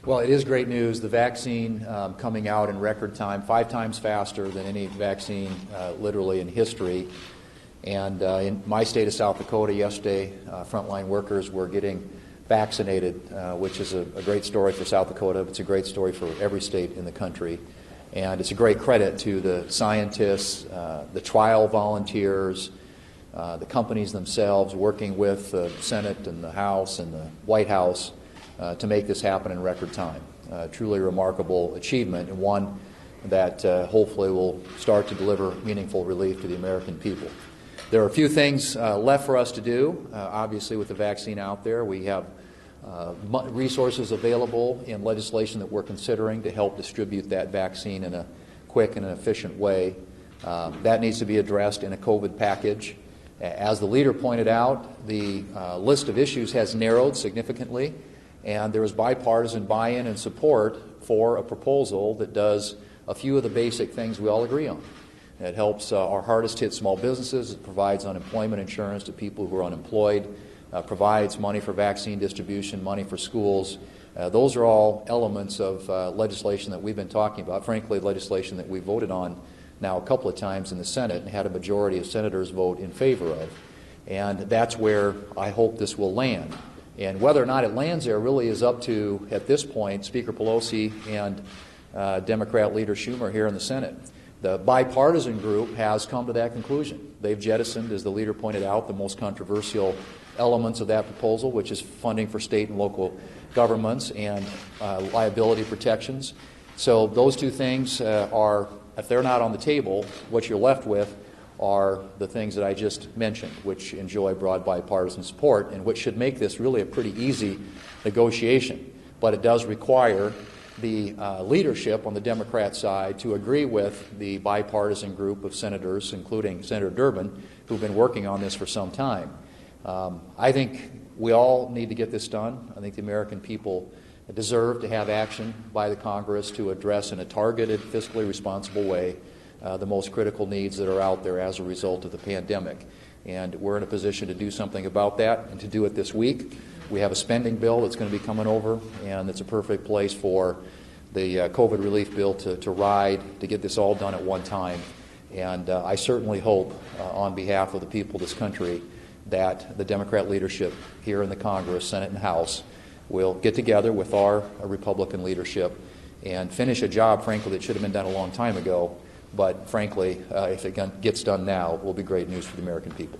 Well, it is great news. The vaccine coming out in record time, 5 times faster than any vaccine literally in history. And in my state of South Dakota yesterday, frontline workers were getting vaccinated, which is a great story for South Dakota. It's a great story for every state in the country. And it's a great credit to the scientists, the trial volunteers, the companies themselves working with the Senate and the House and the White House to make this happen in record time. Truly remarkable achievement, and one that hopefully will start to deliver meaningful relief to the American people. There are a few things left for us to do. Obviously, with the vaccine out there, we have resources available in legislation that we're considering to help distribute that vaccine in a quick and an efficient way. That needs to be addressed in a COVID package. As the leader pointed out, the list of issues has narrowed significantly, and there is bipartisan buy-in and support for a proposal that does a few of the basic things we all agree on. It helps our hardest hit small businesses. It provides unemployment insurance to people who are unemployed, provides money for vaccine distribution, money for schools. Those are all elements of legislation that we've been talking about, frankly, legislation that we voted on now a couple of times in the Senate and had a majority of senators vote in favor of. And that's where I hope this will land. And whether or not it lands there really is up to, at this point, Speaker Pelosi and Democrat Leader Schumer here in the Senate. The bipartisan group has come to that conclusion. They've jettisoned, as the leader pointed out, the most controversial elements of that proposal, which is funding for state and local governments and liability protections. So those two things are, if they're not on the table, what you're left with are the things that I just mentioned, which enjoy broad bipartisan support and which should make this really a pretty easy negotiation. But it does require the leadership on the Democrat side to agree with the bipartisan group of senators, including Senator Durbin, who've been working on this for some time. I think we all need to get this done. I think the American people deserve to have action by the Congress to address in a targeted, fiscally responsible way the most critical needs that are out there as a result of the pandemic. And we're in a position to do something about that and to do it this week. We have a spending bill that's going to be coming over, and it's a perfect place for the COVID relief bill to ride, to get this all done at one time. And I certainly hope, on behalf of the people of this country, that the Democrat leadership here in the Congress, Senate, and House will get together with our Republican leadership and finish a job, frankly, that should have been done a long time ago. But frankly, if it gets done now, it will be great news for the American people.